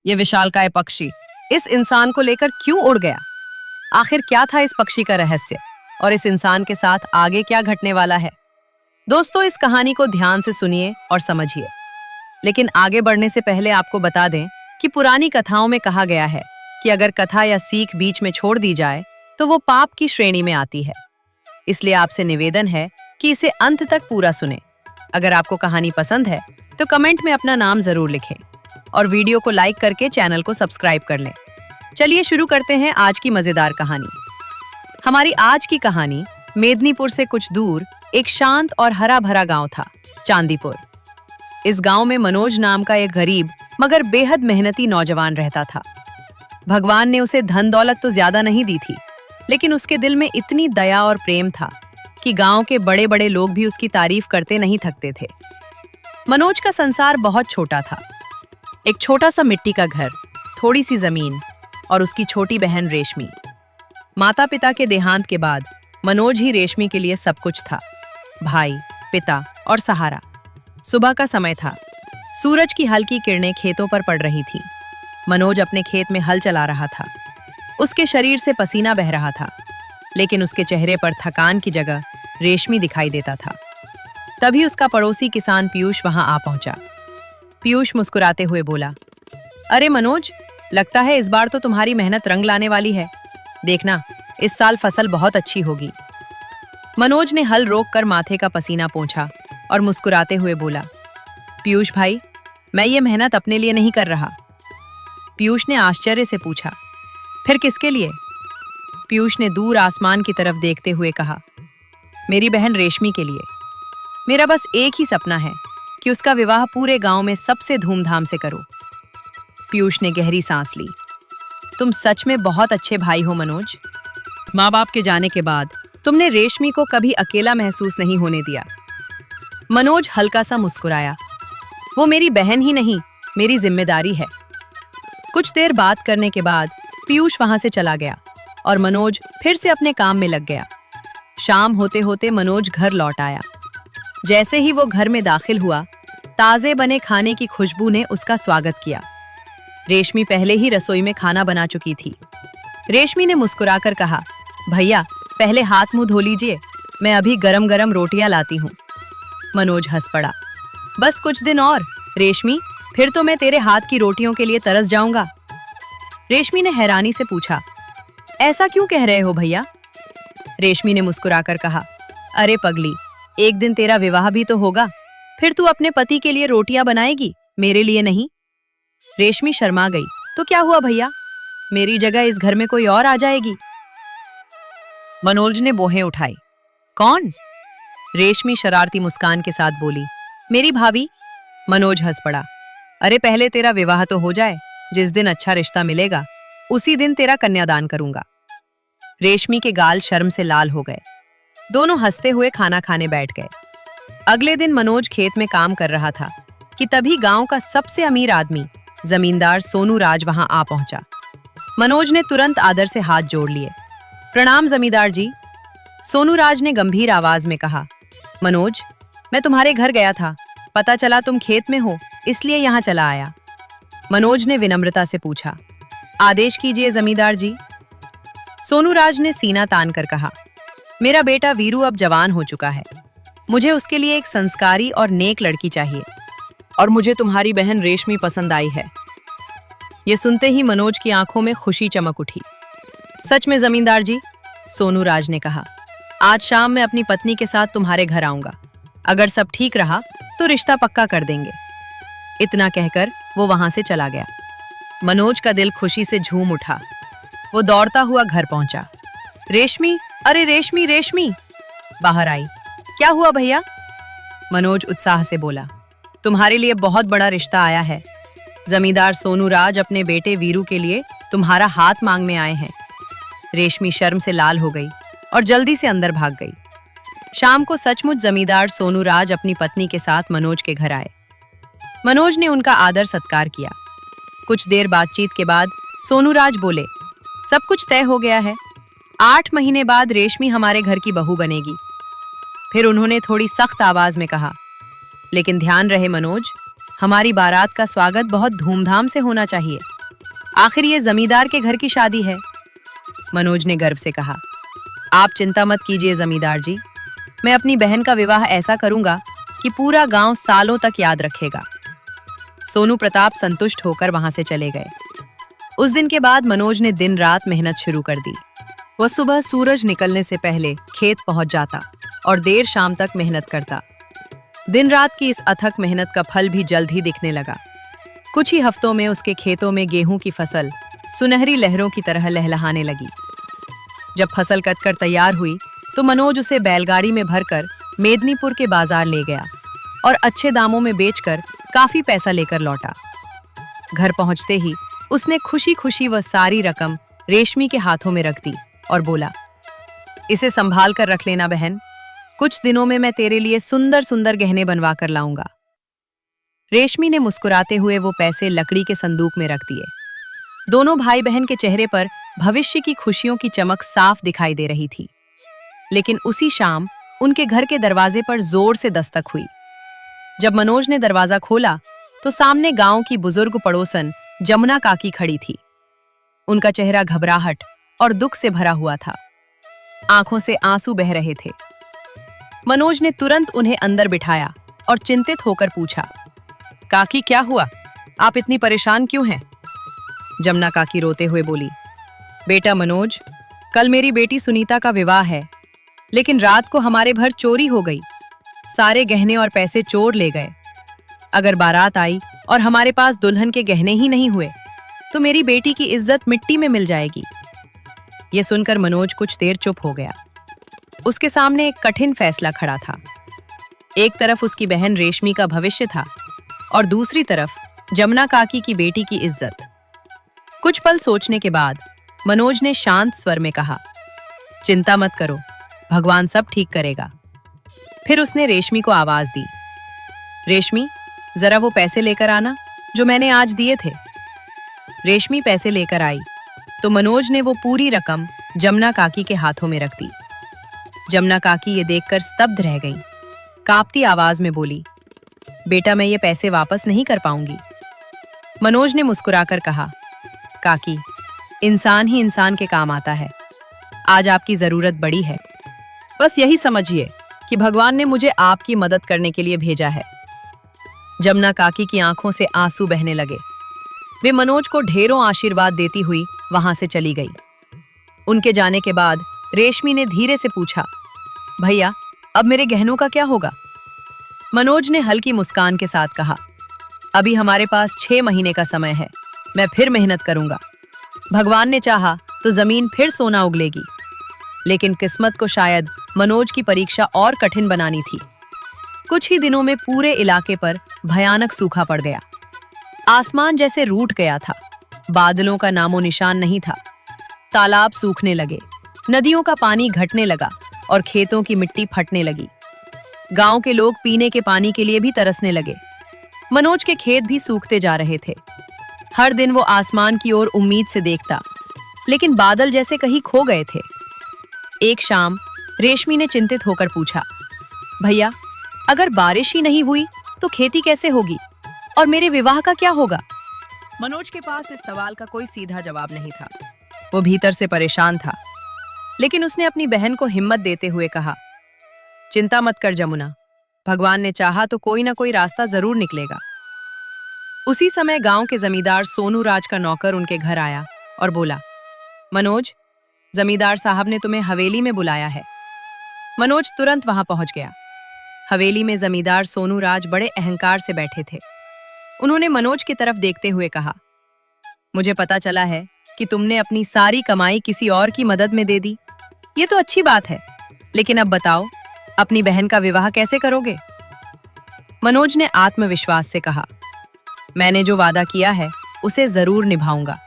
ये विशालकाय पक्षी इस इंसान को लेकर क्यों उड़ गया? आखिर क्या था इस पक्षी का रहस्य और इस इंसान के साथ आगे क्या घटने वाला है? दोस्तों, इस कहानी को ध्यान से सुनिए और समझिए। लेकिन आगे बढ़ने से पहले आपको बता दें कि पुरानी कथाओं में कहा गया है कि अगर कथा या सीख बीच में छोड़ दी जाए तो वो पाप की श्रेणी में आती है। इसलिए आपसे निवेदन है कि इसे अंत तक पूरा सुने। अगर आपको कहानी पसंद है तो कमेंट में अपना नाम जरूर लिखें और वीडियो को लाइक करके चैनल को सब्सक्राइब कर लें। चलिए शुरू करते हैं आज की मजेदार कहानी। हमारी आज की कहानी मेदिनीपुर से कुछ दूर एक शांत और हरा भरा गांव था, चांदीपुर। इस गांव में मनोज नाम का एक गरीब मगर बेहद मेहनती नौजवान रहता था। भगवान ने उसे धन दौलत तो ज्यादा नहीं दी थी, लेकिन उसके दिल में इतनी दया और प्रेम था कि गांव के बड़े बड़े लोग भी उसकी तारीफ करते नहीं थकते थे। मनोज का संसार बहुत छोटा था। एक छोटा सा मिट्टी का घर, थोड़ी सी जमीन और उसकी छोटी बहन रेशमी। माता पिता के देहांत के बाद मनोज ही रेशमी के लिए सब कुछ था, भाई, पिता और सहारा। सुबह का समय था। सूरज की हल्की किरणें खेतों पर पड़ रही थी। मनोज अपने खेत में हल चला रहा था। उसके शरीर से पसीना बह रहा था, लेकिन उसके चेहरे पर थकान की जगह रेशमी दिखाई देता था। तभी उसका पड़ोसी किसान पीयूष वहां आ पहुंचा। पीयूष मुस्कुराते हुए बोला, अरे मनोज, लगता है इस बार तो तुम्हारी मेहनत रंग लाने वाली है। देखना, इस साल फसल बहुत अच्छी होगी। मनोज ने हल रोककर माथे का पसीना पोंछा और मुस्कुराते हुए बोला, पीयूष भाई, मैं ये मेहनत अपने लिए नहीं कर रहा। पीयूष ने आश्चर्य से पूछा, फिर किसके लिए? पीयूष ने दूर आसमान की तरफ देखते हुए कहा, मेरी बहन रेशमी के लिए। मेरा बस एक ही सपना है कि उसका विवाह पूरे गांव में सबसे धूमधाम से करो। पीयूष ने गहरी सांस ली। तुम सच में बहुत अच्छे भाई हो मनोज। माँ बाप के जाने के बाद तुमने रेशमी को कभी अकेला महसूस नहीं होने दिया। मनोज हल्का सा मुस्कुराया। वो मेरी बहन ही नहीं, मेरी जिम्मेदारी है। कुछ देर बात करने के बाद पीयूष वहां से चला गया और मनोज फिर से अपने काम में लग गया। शाम होते होते मनोज घर लौट आया। जैसे ही वो घर में दाखिल हुआ, ताजे बने खाने की खुशबू ने उसका स्वागत किया। रेशमी पहले ही रसोई में खाना बना चुकी थी। रेशमी ने मुस्कुराकर कहा, भैया, पहले हाथ मुंह धो लीजिए, मैं अभी गरम गरम रोटियां लाती हूँ। मनोज हंस पड़ा। बस कुछ दिन और रेशमी, फिर तो मैं तेरे हाथ की रोटियों के लिए तरस जाऊंगा। रेशमी ने हैरानी से पूछा, ऐसा क्यों कह रहे हो भैया? रेशमी ने मुस्कुराकर कहा, अरे पगली, एक दिन तेरा विवाह भी तो होगा, फिर तू अपने पति के लिए रोटियां बनाएगी, मेरे लिए नहीं। रेशमी शर्मा गई। तो क्या हुआ भैया, मेरी जगह इस घर में कोई और आ जाएगी? मनोज ने बोहें उठाई। कौन? रेशमी शरारती मुस्कान के साथ बोली, मेरी भाभी। मनोज हंस पड़ा। अरे पहले तेरा विवाह तो हो जाए, जिस दिन अच्छा रिश्ता मिलेगा उसी दिन तेरा कन्यादान करूंगा। रेशमी के गाल शर्म से लाल हो गए। दोनों हंसते हुए खाना खाने बैठ गए। अगले दिन मनोज खेत में काम कर रहा था कि तभी गांव का सबसे अमीर आदमी जमींदार सोनू राज वहां आ पहुंचा। मनोज ने तुरंत आदर से हाथ जोड़ लिए। प्रणाम जमींदार जी। सोनू राज ने गंभीर आवाज में कहा, मनोज, मैं तुम्हारे घर गया था, पता चला तुम खेत में हो, इसलिए यहाँ चला आया। मनोज ने विनम्रता से पूछा, आदेश कीजिए जमींदार जी। सोनू राज ने सीना तान कर कहा, मेरा बेटा वीरू अब जवान हो चुका है, मुझे उसके लिए एक संस्कारी और नेक लड़की चाहिए, और मुझे तुम्हारी बहन रेशमी पसंद आई है। ये सुनते ही मनोज की आंखों में खुशी चमक उठी। सच में जमींदार जी, सोनू राज ने कहा, आज शाम मैं अपनी पत्नी के साथ तुम्हारे घर आऊंगा। अगर सब ठीक रहा तो रिश्ता पक्का कर देंगे। इतना कहकर वो वहां से चला गया। मनोज का दिल खुशी से झूम उठा। वो दौड़ता हुआ घर पहुंचा। रेशमी, अरे रेशमी, रेशमी बाहर आई। क्या हुआ भैया? मनोज उत्साह से बोला, तुम्हारे लिए बहुत बड़ा रिश्ता आया है। जमींदार सोनू राज अपने बेटे वीरू के लिए तुम्हारा हाथ मांगने आए हैं। रेशमी शर्म से लाल हो गई और जल्दी से अंदर भाग गई। शाम को सचमुच जमींदार सोनू राज अपनी पत्नी के साथ मनोज के घर आए। मनोज ने उनका आदर सत्कार किया। कुछ देर बातचीत के बाद सोनू राज बोले, सब कुछ तय हो गया है। 8 महीने बाद रेशमी हमारे घर की बहू बनेगी। फिर उन्होंने थोड़ी सख्त आवाज में कहा, लेकिन ध्यान रहे मनोज, हमारी बारात का स्वागत बहुत धूमधाम से होना चाहिए। आखिर ये जमींदार के घर की शादी है। मनोज ने गर्व से कहा, आप चिंता मत कीजिए जमींदार जी, मैं अपनी बहन का विवाह ऐसा करूंगा कि पूरा गांव सालों तक याद रखेगा। सोनू प्रताप संतुष्ट होकर वहां से चले गए। उस दिन के बाद मनोज ने दिन रात मेहनत शुरू कर दी। वह सुबह सूरज निकलने से पहले खेत पहुंच जाता और देर शाम तक मेहनत करता। दिन रात की इस अथक मेहनत का फल भी जल्द ही दिखने लगा। कुछ ही हफ्तों में उसके खेतों में गेहूं की फसल सुनहरी लहरों की तरह लहलहाने लगी। जब फसल कटकर तैयार हुई तो मनोज उसे बैलगाड़ी में भरकर मेदिनीपुर के बाजार ले गया और अच्छे दामों में बेचकर काफी पैसा लेकर लौटा। घर पहुंचते ही उसने खुशी खुशी वह सारी रकम रेशमी के हाथों में रख दी और बोला, इसे संभाल कर रख लेना बहन, कुछ दिनों में मैं तेरे लिए सुंदर सुंदर गहने बनवा कर लाऊंगा। रेशमी ने मुस्कुराते हुए वो पैसे लकड़ी के संदूक में रख दिए। दोनों भाई बहन के चेहरे पर भविष्य की खुशियों की चमक साफ दिखाई दे रही थी। लेकिन उसी शाम उनके घर के दरवाजे पर जोर से दस्तक हुई। जब मनोज ने दरवाजा खोला तो सामने गांव की बुजुर्ग पड़ोसन जमुना काकी खड़ी थी। उनका चेहरा घबराहट और दुख से भरा हुआ था। आंखों से आंसू बह रहे थे। मनोज ने तुरंत उन्हें अंदर बिठाया और चिंतित होकर पूछा, काकी क्या हुआ? आप इतनी परेशान क्यों हैं? जमुना काकी रोते हुए बोली, बेटा मनोज, कल मेरी बेटी सुनीता का विवाह है, लेकिन रात को हमारे घर चोरी हो गई। सारे गहने और पैसे चोर ले गए। अगर बारात आई और हमारे पास दुल्हन के गहने ही नहीं हुए तो मेरी बेटी की इज्जत मिट्टी में मिल जाएगी। ये सुनकर मनोज कुछ देर चुप हो गया। उसके सामने एक कठिन फैसला खड़ा था। एक तरफ उसकी बहन रेशमी का भविष्य था और दूसरी तरफ जमुना काकी की बेटी की इज्जत। कुछ पल सोचने के बाद मनोज ने शांत स्वर में कहा, चिंता मत करो, भगवान सब ठीक करेगा। फिर उसने रेशमी को आवाज दी, रेशमी, जरा वो पैसे लेकर आना जो मैंने आज दिए थे। रेशमी पैसे लेकर आई तो मनोज ने वो पूरी रकम जमुना काकी के हाथों में रख दी। जमुना काकी ये देखकर स्तब्ध रह गई। कांपती आवाज में बोली, बेटा मैं ये पैसे वापस नहीं कर पाऊंगी। मनोज ने मुस्कुराकर कहा, काकी, इंसान ही इंसान के काम आता है। आज आपकी जरूरत बड़ी है। बस यही समझिए कि भगवान ने मुझे आपकी मदद करने के लिए भेजा है। जमुना काकी की आंखों से आंसू बहने लगे। वे मनोज को ढेरों आशीर्वाद देती हुई वहां से चली गई। उनके जाने के बाद रेशमी ने धीरे से पूछा, भैया अब मेरे गहनों का क्या होगा? मनोज ने हल्की मुस्कान के साथ कहा, अभी हमारे पास 6 महीने का समय है, मैं फिर मेहनत करूंगा। भगवान ने चाहा तो जमीन फिर सोना उगलेगी। लेकिन किस्मत को शायद मनोज की परीक्षा और कठिन बनानी थी। कुछ ही दिनों में पूरे इलाके पर भयानक सूखा पड़ गया। आसमान जैसे रूठ गया था। बादलों का नामो निशान नहीं था। तालाब सूखने लगे, नदियों का पानी घटने लगा और खेतों की मिट्टी फटने लगी। गांव के लोग पीने के पानी के लिए भी तरसने लगे। मनोज के खेत भी सूखते जा रहे थे। हर दिन वो आसमान की ओर उम्मीद से देखता, लेकिन बादल जैसे कहीं खो गए थे। एक शाम रेशमी ने चिंतित होकर पूछा, भैया अगर बारिश ही नहीं हुई तो खेती कैसे होगी और मेरे विवाह का क्या होगा? मनोज के पास इस सवाल का कोई सीधा जवाब नहीं था। वो भीतर से परेशान था, लेकिन उसने अपनी बहन को हिम्मत देते हुए कहा, चिंता मत कर जमुना, भगवान ने चाहा तो कोई ना कोई रास्ता जरूर निकलेगा। उसी समय गांव के जमींदार सोनू राज का नौकर उनके घर आया और बोला, मनोज, जमींदार साहब ने तुम्हें हवेली में बुलाया है। मनोज तुरंत वहां पहुंच गया। हवेली में जमींदार सोनू राज बड़े अहंकार से बैठे थे। उन्होंने मनोज की तरफ देखते हुए कहा, मुझे पता चला है कि तुमने अपनी सारी कमाई किसी और की मदद में दे दी। ये तो अच्छी बात है, लेकिन अब बताओ अपनी बहन का विवाह कैसे करोगे? मनोज ने आत्मविश्वास से कहा, मैंने जो वादा किया है उसे जरूर निभाऊंगा।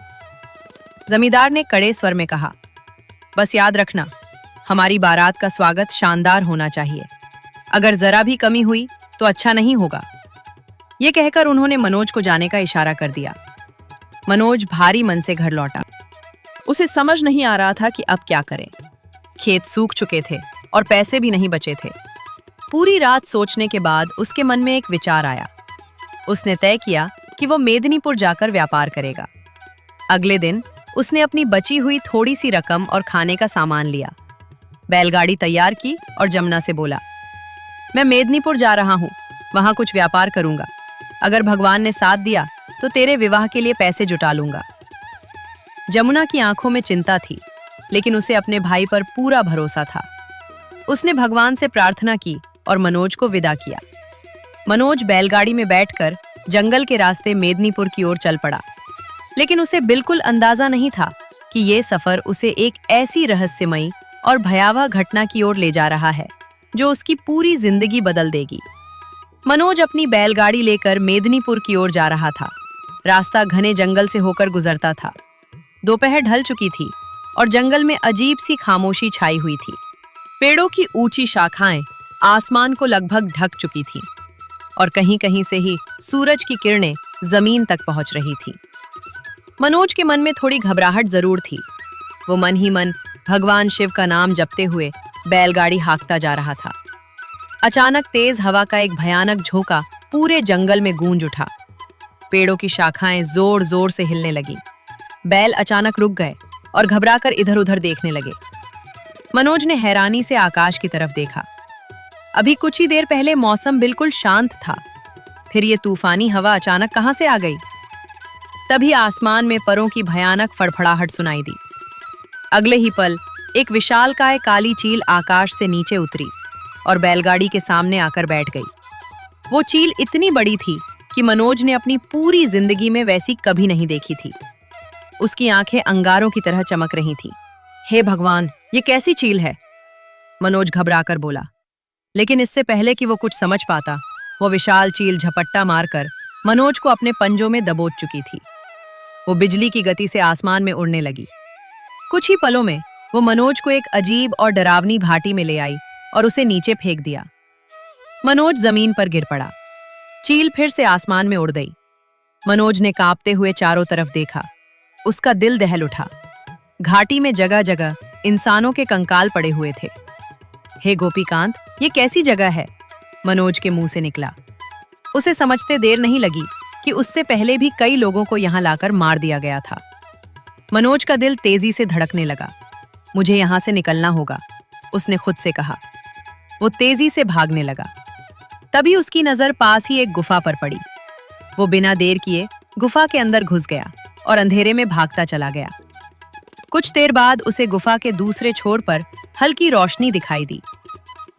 जमींदार ने कड़े स्वर में कहा, बस याद रखना, हमारी बारात का स्वागत शानदार होना चाहिए। अगर जरा भी कमी हुई तो अच्छा नहीं होगा। ये कहकर उन्होंने मनोज को जाने का इशारा कर दिया। मनोज भारी मन से घर लौटा। उसे समझ नहीं आ रहा था कि अब क्या करे। खेत सूख चुके थे और पैसे भी नहीं बचे थे। पूरी रात सोचने के बाद उसके मन में एक विचार आया। उसने तय किया कि वो मेदिनीपुर जाकर व्यापार करेगा। अगले दिन उसने अपनी बची हुई थोड़ी सी रकम और खाने का सामान लिया, बैलगाड़ी तैयार की और जमुना से बोला, मैं मेदिनीपुर जा रहा हूँ, वहां कुछ व्यापार करूंगा। अगर भगवान ने साथ दिया तो तेरे विवाह के लिए पैसे जुटा लूंगा। जमुना की आंखों में चिंता थी, लेकिन उसे अपने भाई पर पूरा भरोसा था। उसने भगवान से प्रार्थना की और मनोज को विदा किया। मनोज बैलगाड़ी में बैठकर जंगल के रास्ते मेदिनीपुर की ओर चल पड़ा, लेकिन उसे बिल्कुल अंदाजा नहीं था कि ये सफर उसे एक ऐसी रहस्यमयी और भयावह घटना की ओर ले जा रहा है जो उसकी पूरी जिंदगी बदल देगी। मनोज अपनी बैलगाड़ी लेकर मेदिनीपुर की ओर जा रहा था। रास्ता घने जंगल से होकर गुजरता था। दोपहर ढल चुकी थी और जंगल में अजीब सी खामोशी छाई हुई थी। पेड़ों की ऊंची शाखाएं आसमान को लगभग ढक चुकी थीं और कहीं-कहीं से ही सूरज की किरणें जमीन तक पहुंच रही थी। मनोज के मन में थोड़ी घबराहट जरूर थी। वो मन ही मन भगवान शिव का नाम जपते हुए बैलगाड़ी हाँकता जा रहा था। अचानक तेज हवा का एक भयानक झोंका पूरे जंगल में गूंज उठा। पेड़ों की शाखाएं जोर जोर से हिलने लगी। बैल अचानक रुक गए और घबराकर इधर उधर देखने लगे। मनोज ने हैरानी से आकाश की तरफ देखा। अभी कुछ ही देर पहले मौसम बिल्कुल शांत था, फिर ये तूफानी हवा अचानक कहां से आ गई? तभी आसमान में परों की भयानक फड़फड़ाहट सुनाई दी। अगले ही पल एक विशालकाय काली चील आकाश से नीचे उतरी और बैलगाड़ी के सामने आकर बैठ गई। वो चील इतनी बड़ी थी कि मनोज ने अपनी पूरी जिंदगी में वैसी कभी नहीं देखी थी। उसकी आंखें अंगारों की तरह चमक रही थीं। हे भगवान, ये कैसी चील है? मनोज घबराकर बोला। लेकिन इससे पहले कि वो कुछ समझ पाता, वो विशाल चील झपट्टा मारकर मनोज को अपने पंजों में दबोच चुकी थी। वो बिजली की गति से आसमान में उड़ने लगी। कुछ ही पलों में वो मनोज को एक अजीब और डरावनी घाटी में ले आई और उसे नीचे फेंक दिया। मनोज जमीन पर गिर पड़ा। चील फिर से आसमान में उड़ गई। मनोज ने कांपते हुए चारों तरफ देखा। उसका दिल दहल उठा। घाटी में जगह जगह इंसानों के कंकाल पड़े हुए थे। हे गोपीकांत, ये कैसी जगह है? मनोज के मुंह से निकला। उसे समझते देर नहीं लगी कि उससे पहले भी कई लोगों को यहां लाकर मार दिया गया था। मनोज का दिल तेजी से धड़कने लगा। मुझे यहां से निकलना होगा, उसने खुद से कहा। वो तेजी से भागने लगा। तभी उसकी नजर पास ही एक गुफा पर पड़ी। वो बिना देर किए गुफा के अंदर घुस गया और अंधेरे में भागता चला गया। कुछ देर बाद उसे गुफा के दूसरे छोर पर हल्की रोशनी दिखाई दी।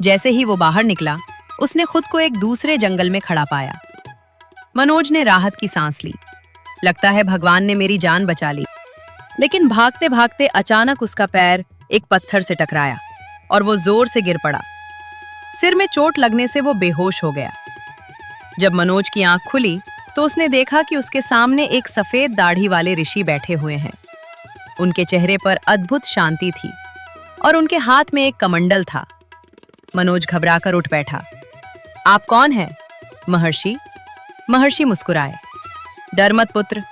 जैसे ही वो बाहर निकला, उसने खुद को एक दूसरे जंगल में खड़ा पाया। मनोज ने राहत की सांस ली। लगता है भगवान ने मेरी जान बचा ली। लेकिन भागते भागते अचानक उसका पैर एक पत्थर से टकराया और वो जोर से गिर पड़ा। सिर में चोट लगने से वो बेहोश हो गया। जब मनोज की आंख खुली तो उसने देखा कि उसके सामने एक सफेद दाढ़ी वाले ऋषि बैठे हुए हैं। उनके चेहरे पर अद्भुत शांति थी और उनके हाथ में एक कमंडल था। मनोज घबराकर उठ बैठा। आप कौन हैं? महर्षि। महर्षि मुस्कुराए। डर मत पुत्र,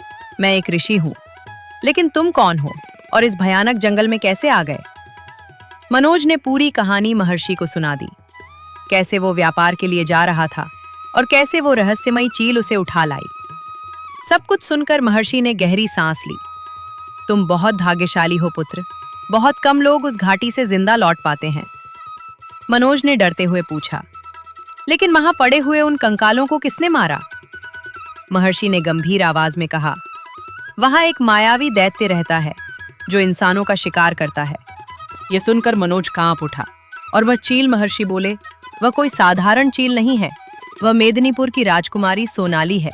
मैं एक ऋषि हूं। लेकिन तुम कौन हो और इस भयानक जंगल में कैसे आ गए? मनोज ने पूरी कहानी महर्षि को सुना दी। कैसे वो व्यापार के लिए जा रहा था और कैसे वो रहस्यमयी चील उसे उठा लाई। सब कुछ सुनकर महर्षि ने गहरी सांस ली। तुम बहुत भाग्यशाली हो पुत्र, बहुत कम लोग उस घाटी से जिंदा लौट पाते हैं। मनोज ने डरते हुए पूछा, लेकिन वहां पड़े हुए उन कंकालों को किसने मारा? महर्षि ने गंभीर आवाज में कहा, वहां एक मायावी दैत्य रहता है जो इंसानों का शिकार करता है। यह सुनकर मनोज कांप उठा और वह चील महर्षि बोले, वह कोई साधारण चील नहीं है, वह मेदिनीपुर की राजकुमारी सोनाली है।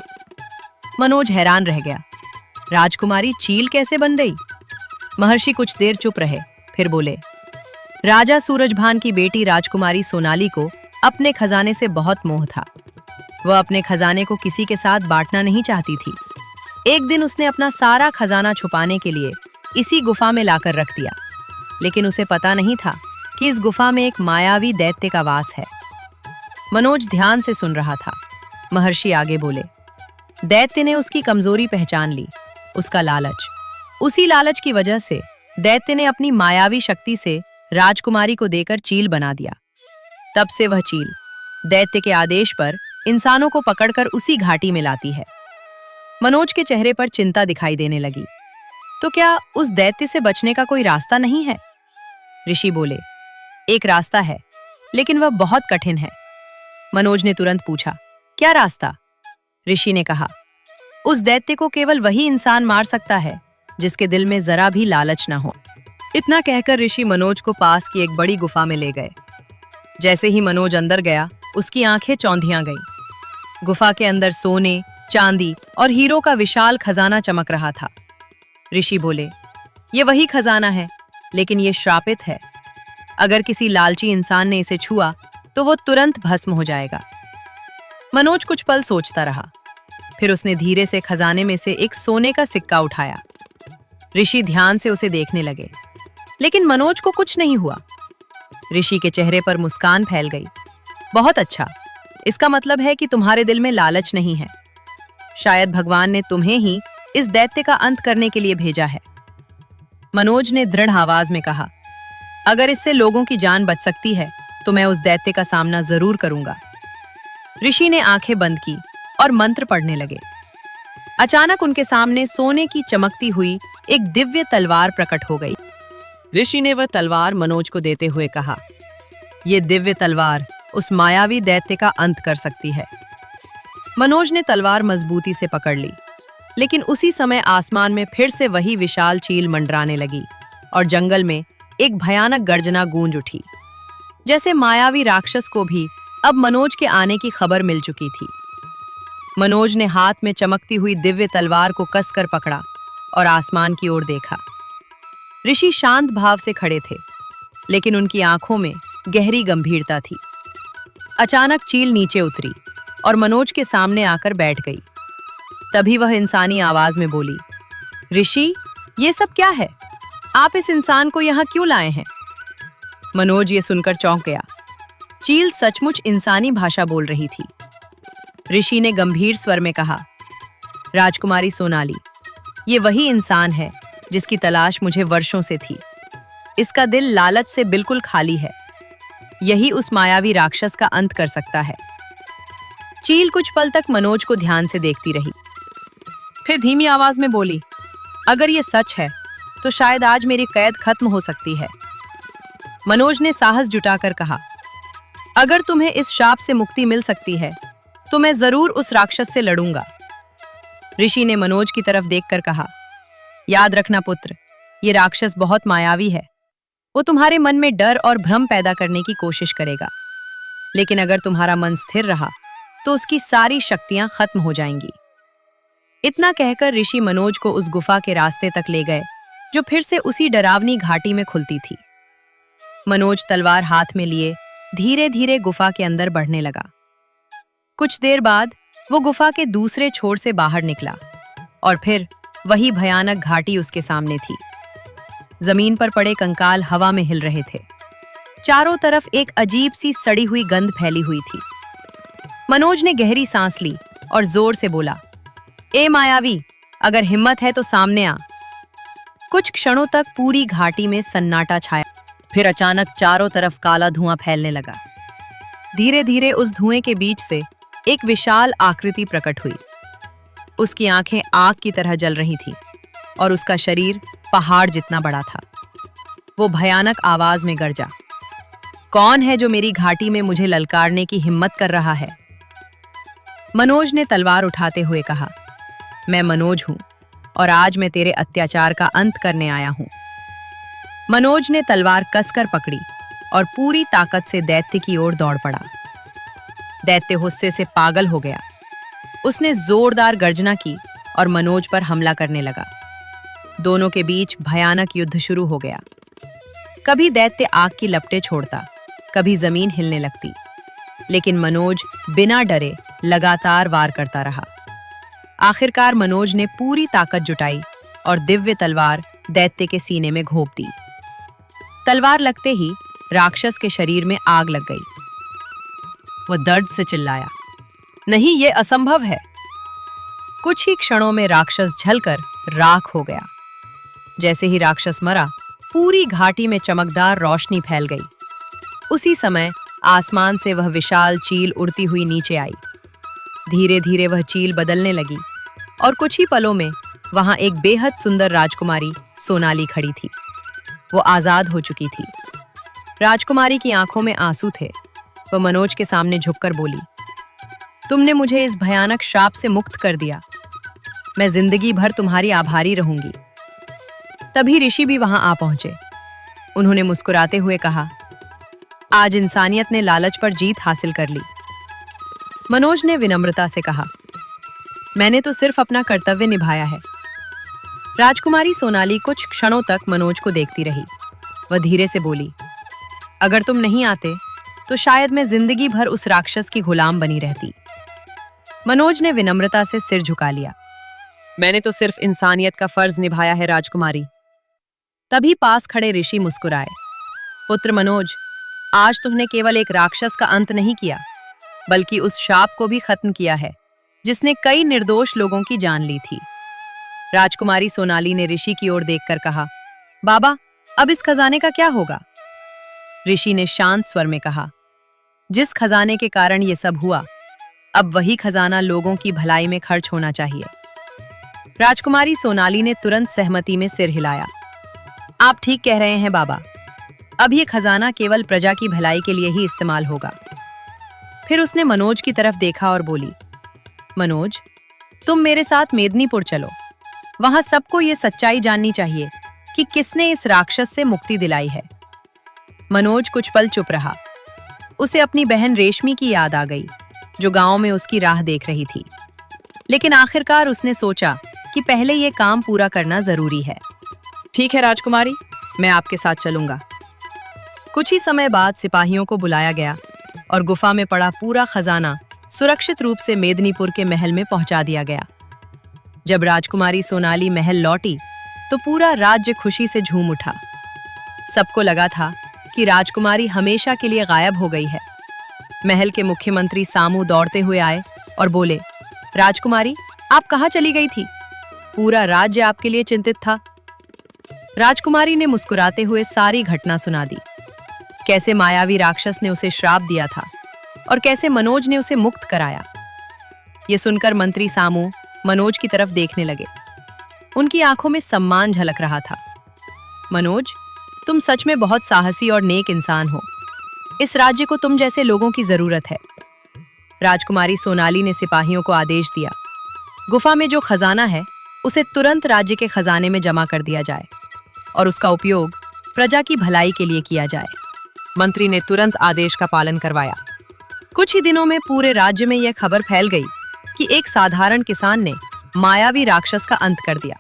मनोज हैरान रह गया। राजकुमारी चील कैसे बन गई? महर्षि कुछ देर चुप रहे, फिर बोले, राजा सूरजभान की बेटी राजकुमारी सोनाली को अपने खजाने से बहुत मोह था। वह अपने खजाने को किसी के साथ बांटना नहीं चाहती थी। एक दिन उसने अपना सारा खजाना छुपाने के लिए इसी गुफा में लाकर रख दिया, लेकिन उसे पता नहीं था कि इस गुफा में एक मायावी दैत्य का वास है। मनोज ध्यान से सुन रहा था। महर्षि आगे बोले, दैत्य ने उसकी कमजोरी पहचान ली, उसका लालच। उसी लालच की वजह से दैत्य ने अपनी मायावी शक्ति से राजकुमारी को देकर चील बना दिया। तब से वह चील दैत्य के आदेश पर इंसानों को पकड़कर उसी घाटी में लाती है। मनोज के चेहरे पर चिंता दिखाई देने लगी। तो क्या उस दैत्य से बचने का कोई रास्ता नहीं है? ऋषि बोले, एक रास्ता है, लेकिन वह बहुत कठिन है। मनोज ने तुरंत पूछा, क्या रास्ता? ऋषि ने कहा, उस दैत्य को केवल वही इंसान मार सकता है जिसके दिल में जरा भी लालच न हो। इतना कहकर ऋषि मनोज को पास की एक बड़ी गुफा में ले गए। जैसे ही मनोज अंदर गया, उसकी आंखें चौंधियां गईं। गुफा के अंदर सोने, चांदी और हीरो का विशाल खजाना चमक रहा था। ऋषि बोले, ये वही खजाना है, लेकिन ये श्रापित है। अगर किसी लालची इंसान ने इसे छुआ तो वो तुरंत भस्म हो जाएगा। मनोज कुछ पल सोचता रहा, फिर उसने धीरे से खजाने में से एक सोने का सिक्का उठाया। ऋषि ध्यान से उसे देखने लगे, लेकिन मनोज को कुछ नहीं हुआ। ऋषि के चेहरे पर मुस्कान फैल गई। बहुत अच्छा, इसका मतलब है कि तुम्हारे दिल में लालच नहीं है। शायद भगवान ने तुम्हें ही इस दैत्य का अंत करने के लिए भेजा है। मनोज ने दृढ़ आवाज में कहा, अगर इससे लोगों की जान बच सकती है तो मैं उस दैत्य का सामना जरूर करूंगा। ऋषि ने आंखें बंद की और मंत्र पढ़ने लगे। अचानक उनके सामने सोने की चमकती हुई एक दिव्य तलवार प्रकट हो गई। ऋषि ने वह तलवार मनोज को देते हुए कहा, यह दिव्य तलवार उस मायावी दैत्य का अंत कर सकती है। मनोज ने तलवार मजबूती से पकड़ ली, लेकिन उसी समय आसमान में फिर से वही विशाल चील मंडराने लगी और जंगल में एक भयानक गर्जना गूंज उठी। जैसे मायावी राक्षस को भी अब मनोज के आने की खबर मिल चुकी थी। मनोज ने हाथ में चमकती हुई दिव्य तलवार को कसकर पकड़ा और आसमान की ओर देखा। ऋषि शांत भाव से खड़े थे, लेकिन उनकी आंखों में गहरी गंभीरता थी। अचानक चील नीचे उतरी और मनोज के सामने आकर बैठ गई। तभी वह इंसानी आवाज में बोली, ऋषि, ये सब क्या है? आप इस इंसान को यहाँ क्यों लाए हैं? मनोज ये सुनकर चौंक गया। चील सचमुच इंसानी भाषा बोल रही थी। ऋषि ने गंभीर स्वर में कहा, राजकुमारी सोनाली, ये वही इंसान है जिसकी तलाश मुझे वर्षों से थी। इसका दिल लालच से बिल्कुल खाली है। यही उस मायावी राक्षस का अंत कर सकता है। चील कुछ पल तक मनोज को ध्यान से देखती रही, फिर धीमी आवाज में बोली, अगर ये सच है तो शायद आज मेरी कैद खत्म हो सकती है। मनोज ने साहस जुटाकर कहा, अगर तुम्हें इस शाप से मुक्ति मिल सकती है तो मैं जरूर उस राक्षस से लड़ूंगा। ऋषि ने मनोज की तरफ देखकर कहा, याद रखना पुत्र, ये राक्षस बहुत मायावी है। वो तुम्हारे मन में डर और भ्रम पैदा करने की कोशिश करेगा, लेकिन अगर तुम्हारा मन स्थिर रहा तो उसकी सारी शक्तियां खत्म हो जाएंगी। इतना कहकर ऋषि मनोज को उस गुफा के रास्ते तक ले गए, जो फिर से उसी डरावनी घाटी में खुलती थी। मनोज तलवार हाथ में लिए धीरे धीरे गुफा के अंदर बढ़ने लगा। कुछ देर बाद वो गुफा के दूसरे छोर से बाहर निकला और फिर वही भयानक घाटी उसके सामने थी। जमीन पर पड़े कंकाल हवा में हिल रहे थे। चारों तरफ एक अजीब सी सड़ी हुई गंध फैली हुई थी। मनोज ने गहरी सांस ली और जोर से बोला, ए मायावी, अगर हिम्मत है तो सामने आ। कुछ क्षणों तक पूरी घाटी में सन्नाटा छाया, फिर अचानक चारों तरफ काला धुआं फैलने लगा। धीरे धीरे उस धुएं के बीच से एक विशाल आकृति प्रकट हुई। उसकी आंखें आग की तरह जल रही थीं और उसका शरीर पहाड़ जितना बड़ा था। वो भयानक आवाज में गरजा, कौन है जो मेरी घाटी में मुझे ललकारने की हिम्मत कर रहा है? मनोज ने तलवार उठाते हुए कहा, मैं मनोज हूं और आज मैं तेरे अत्याचार का अंत करने आया हूं। मनोज ने तलवार कसकर पकड़ी और पूरी ताकत से दैत्य की ओर दौड़ पड़ा। दैत्य गुस्से से पागल हो गया। उसने जोरदार गर्जना की और मनोज पर हमला करने लगा। दोनों के बीच भयानक युद्ध शुरू हो गया। कभी दैत्य आग की लपटें छोड़ता, कभी जमीन हिलने लगती, लेकिन मनोज बिना डरे लगातार वार करता रहा। आखिरकार मनोज ने पूरी ताकत जुटाई और दिव्य तलवार दैत्य के सीने में घोंप दी। तलवार लगते ही राक्षस के शरीर में आग लग गई। वह दर्द से चिल्लाया, नहीं, ये असंभव है। कुछ ही क्षणों में राक्षस जलकर राख हो गया। जैसे ही राक्षस मरा, पूरी घाटी में चमकदार रोशनी फैल गई। उसी समय आसमान से वह विशाल चील उड़ती हुई नीचे आई। धीरे धीरे वह चील बदलने लगी और कुछ ही पलों में वहां एक बेहद सुंदर राजकुमारी सोनाली खड़ी थी। वो आजाद हो चुकी थी। राजकुमारी की आंखों में आंसू थे। वो मनोज के सामने झुककर बोली, तुमने मुझे इस भयानक श्राप से मुक्त कर दिया। मैं जिंदगी भर तुम्हारी आभारी रहूंगी। तभी ऋषि भी वहां आ पहुंचे। उन्होंने मुस्कुराते हुए कहा, आज इंसानियत ने लालच पर जीत हासिल कर ली। मनोज ने विनम्रता से कहा, मैंने तो सिर्फ अपना कर्तव्य निभाया है। राजकुमारी सोनाली कुछ क्षणों तक मनोज को देखती रही। वह धीरे से बोली, अगर तुम नहीं आते तो शायद मैं जिंदगी भर उस राक्षस की गुलाम बनी रहती। मनोज ने विनम्रता से सिर झुका लिया। मैंने तो सिर्फ इंसानियत का फर्ज निभाया है राजकुमारी। तभी पास खड़े ऋषि मुस्कुराए। पुत्र मनोज, आज तुमने केवल एक राक्षस का अंत नहीं किया, बल्कि उस शाप को भी खत्म किया है जिसने कई निर्दोष लोगों की जान ली थी। राजकुमारी सोनाली ने ऋषि की ओर देखकर कहा, बाबा, अब इस खजाने का क्या होगा? ऋषि ने शांत स्वर में कहा, जिस खजाने के कारण ये सब हुआ, अब वही खजाना लोगों की भलाई में खर्च होना चाहिए। राजकुमारी सोनाली ने तुरंत सहमति में सिर हिलाया। आप ठीक कह रहे हैं बाबा, अब ये खजाना केवल प्रजा की भलाई के लिए ही इस्तेमाल होगा। फिर उसने मनोज की तरफ देखा और बोली, मनोज, तुम मेरे साथ मेदिनीपुर चलो। वहां सबको ये सच्चाई जाननी चाहिए कि किसने इस राक्षस से मुक्ति दिलाई है। मनोज कुछ पल चुप रहा। उसे अपनी बहन रेशमी की याद आ गई, जो गांव में उसकी राह देख रही थी। लेकिन आखिरकार उसने सोचा कि पहले ये काम पूरा करना जरूरी है। ठीक है राजकुमारी, मैं आपके साथ चलूंगा। कुछ ही समय बाद सिपाहियों को बुलाया गया और गुफा में पड़ा पूरा खजाना सुरक्षित रूप से मेदिनीपुर के महल में पहुंचा दिया गया। जब राजकुमारी सोनाली महल लौटी तो पूरा राज्य खुशी से झूम उठा। सबको लगा था कि राजकुमारी हमेशा के लिए गायब हो गई है। महल के मुख्यमंत्री सामू दौड़ते हुए आए और बोले, राजकुमारी, आप कहाँ चली गई थी? पूरा राज्य आपके लिए चिंतित था। राजकुमारी ने मुस्कुराते हुए सारी घटना सुना दी। कैसे मायावी राक्षस ने उसे श्राप दिया था और कैसे मनोज ने उसे मुक्त कराया। ये सुनकर मंत्री सामू मनोज की तरफ देखने लगे। उनकी आंखों में सम्मान झलक रहा था। मनोज, तुम सच में बहुत साहसी और नेक इंसान हो। इस राज्य को तुम जैसे लोगों की जरूरत है। राजकुमारी सोनाली ने सिपाहियों को आदेश दिया, गुफा में जो खजाना है उसे तुरंत राज्य के खजाने में जमा कर दिया जाए और उसका उपयोग प्रजा की भलाई के लिए किया जाए। मंत्री ने तुरंत आदेश का पालन करवाया। कुछ ही दिनों में पूरे राज्य में यह खबर फैल गई कि एक साधारण किसान ने मायावी राक्षस का अंत कर दिया।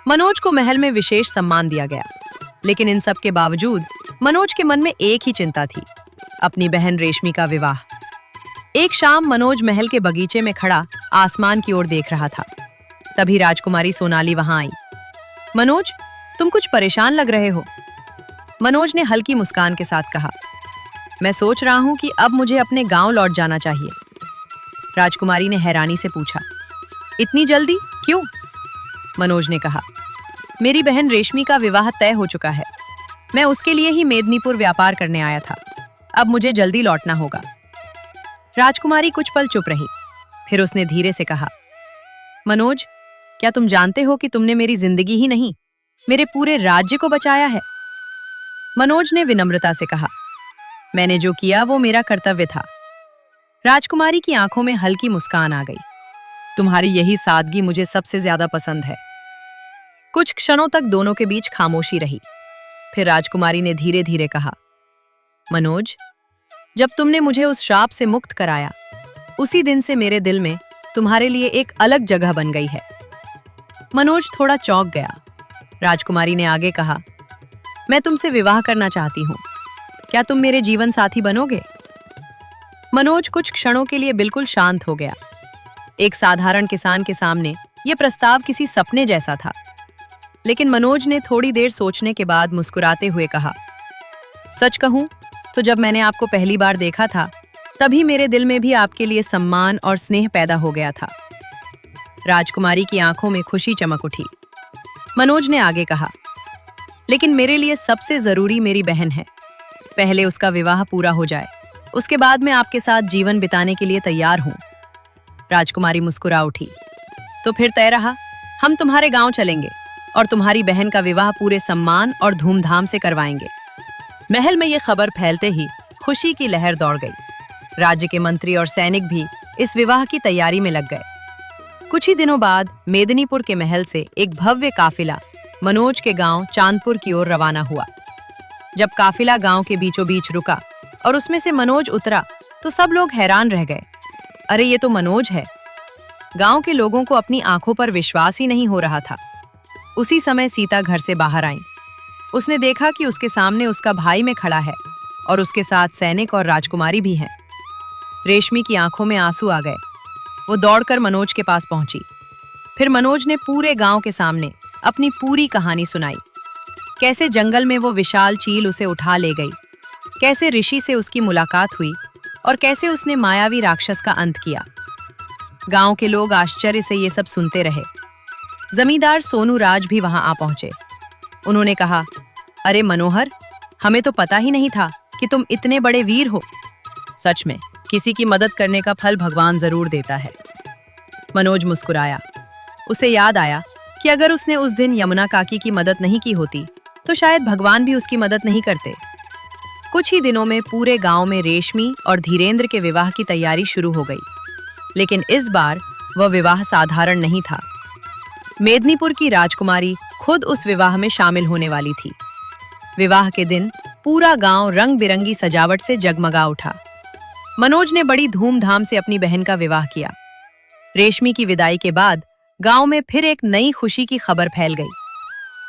मनोज को महल में विशेष सम्मान दिया गया, लेकिन इन सब के बावजूद मनोज के मन में एक ही चिंता थी, अपनी बहन रेशमी का विवाह। एक शाम मनोज महल के बगीचे में खड़ा आसमान की ओर देख रहा था। तभी राजकुमारी सोनाली वहां आई। मनोज, तुम कुछ परेशान लग रहे हो। मनोज ने हल्की मुस्कान के साथ कहा, मैं सोच रहा हूं कि अब मुझे अपने गांव लौट जाना चाहिए। राजकुमारी ने हैरानी से पूछा, इतनी जल्दी क्यों? मनोज ने कहा, मेरी बहन रेशमी का विवाह तय हो चुका है। मैं उसके लिए ही मेदिनीपुर व्यापार करने आया था। अब मुझे जल्दी लौटना होगा। राजकुमारी कुछ पल चुप रही। फिर उसने धीरे से कहा, मनोज, क्या तुम जानते हो कि तुमने मेरी जिंदगी ही नहीं, मेरे पूरे राज्य को बचाया है? मनोज ने विनम्रता से कहा, मैंने जो किया वो मेरा कर्तव्य था। राजकुमारी की आंखों में हल्की मुस्कान आ गई। तुम्हारी यही सादगी मुझे सबसे ज्यादा पसंद है। कुछ क्षणों तक दोनों के बीच खामोशी रही। फिर राजकुमारी ने धीरे धीरे कहा, मनोज, जब तुमने मुझे उस श्राप से मुक्त कराया, उसी दिन से मेरे दिल में तुम्हारे लिए एक अलग जगह बन गई है। मनोज थोड़ा चौंक गया। राजकुमारी ने आगे कहा, मैं तुमसे विवाह करना चाहती हूँ। क्या तुम मेरे जीवन साथी बनोगे? मनोज कुछ क्षणों के लिए बिल्कुल शांत हो गया। एक साधारण किसान के सामने यह प्रस्ताव किसी सपने जैसा था। लेकिन मनोज ने थोड़ी देर सोचने के बाद मुस्कुराते हुए कहा, सच कहूं तो जब मैंने आपको पहली बार देखा था, तभी मेरे दिल में भी आपके लिए सम्मान और स्नेह पैदा हो गया था। राजकुमारी की आंखों में खुशी चमक उठी। मनोज ने आगे कहा, लेकिन मेरे लिए सबसे जरूरी मेरी बहन है। पहले उसका विवाह पूरा हो जाए, उसके बाद मैं आपके साथ जीवन बिताने के लिए तैयार हूं। राजकुमारी मुस्कुरा उठी। तो फिर तय रहा, हम तुम्हारे गांव चलेंगे और तुम्हारी बहन का विवाह पूरे सम्मान और धूमधाम से करवाएंगे। महल में ये खबर फैलते ही खुशी की लहर दौड़ गई। राज्य के मंत्री और सैनिक भी इस विवाह की तैयारी में लग गए। कुछ ही दिनों बाद मेदिनीपुर के महल से एक भव्य काफिला मनोज के गांव चांदपुर की ओर रवाना हुआ। जब काफिला गांव के बीचों बीच रुका और उसमें से मनोज उतरा तो सब लोग हैरान रह गए। अरे ये तो मनोज है। गांव के लोगों को अपनी आंखों पर विश्वास ही नहीं हो रहा था। उसी समय सीता घर से बाहर आई। उसने देखा कि उसके सामने उसका भाई में खड़ा है और उसके साथ सैनिक और राजकुमारी भी हैं। रेशमी की आंखों में आंसू आ गए। वो दौड़कर मनोज के पास पहुंची। फिर मनोज ने पूरे गांव के सामने अपनी पूरी कहानी सुनाई। कैसे जंगल में वो विशाल चील उसे उठा ले गई, कैसे ऋषि से उसकी मुलाकात हुई और कैसे उसने मायावी राक्षस का अंत किया। गांव के लोग आश्चर्य से ये सब सुनते रहे। जमींदार सोनू राज भी वहां आ पहुंचे। उन्होंने कहा, अरे मनोहर, हमें तो पता ही नहीं था कि तुम इतने बड़े वीर हो। सच में किसी की मदद करने का फल भगवान जरूर देता है। मनोज मुस्कुराया। उसे याद आया कि अगर उसने उस दिन यमुना काकी की मदद नहीं की होती तो शायद भगवान भी उसकी मदद नहीं करते। कुछ ही दिनों में पूरे गांव में रेशमी और धीरेन्द्र के विवाह की तैयारी शुरू हो गई। लेकिन इस बार वह विवाह साधारण नहीं था। मेदिनीपुर की राजकुमारी खुद उस विवाह में शामिल होने वाली थी। विवाह के दिन पूरा गांव रंग बिरंगी सजावट से जगमगा उठा। मनोज ने बड़ी धूमधाम से अपनी बहन का विवाह किया। रेशमी की विदाई के बाद गांव में फिर एक नई खुशी की खबर फैल गई।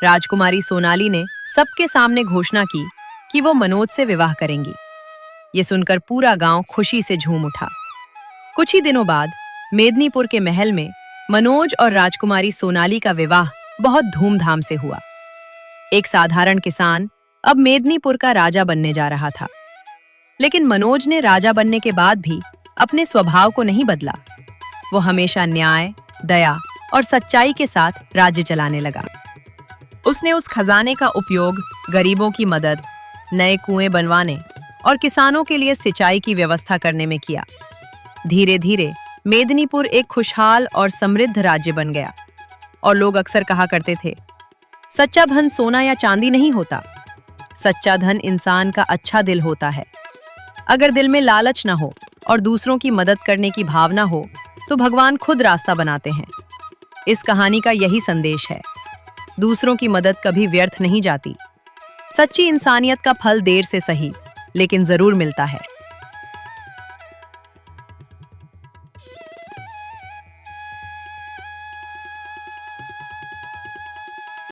राजकुमारी सोनाली ने सबके सामने घोषणा की कि वो मनोज से विवाह करेंगी। ये सुनकर पूरा गांव खुशी से झूम उठा। कुछ ही दिनों बाद मेदिनीपुर के महल में मनोज और राजकुमारी सोनाली का विवाह बहुत धूमधाम से हुआ। एक साधारण किसान अब मेदिनीपुर का राजा बनने जा रहा था। लेकिन मनोज ने राजा बनने के बाद भी अपने स्वभाव को नहीं बदला। वो हमेशा न्याय, दया और सच्चाई के साथ राज्य चलाने लगा। उसने उस खजाने का उपयोग गरीबों की मदद, नए कुएं बनवाने और किसानों के लिए सिंचाई की व्यवस्था करने में किया। धीरे धीरे मेदिनीपुर एक खुशहाल और समृद्ध राज्य बन गया और लोग अक्सर कहा करते थे, सच्चा धन सोना या चांदी नहीं होता, सच्चा धन इंसान का अच्छा दिल होता है। अगर दिल में लालच ना हो और दूसरों की मदद करने की भावना हो तो भगवान खुद रास्ता बनाते हैं। इस कहानी का यही संदेश है, दूसरों की मदद कभी व्यर्थ नहीं जाती। सच्ची इंसानियत का फल देर से सही लेकिन जरूर मिलता है।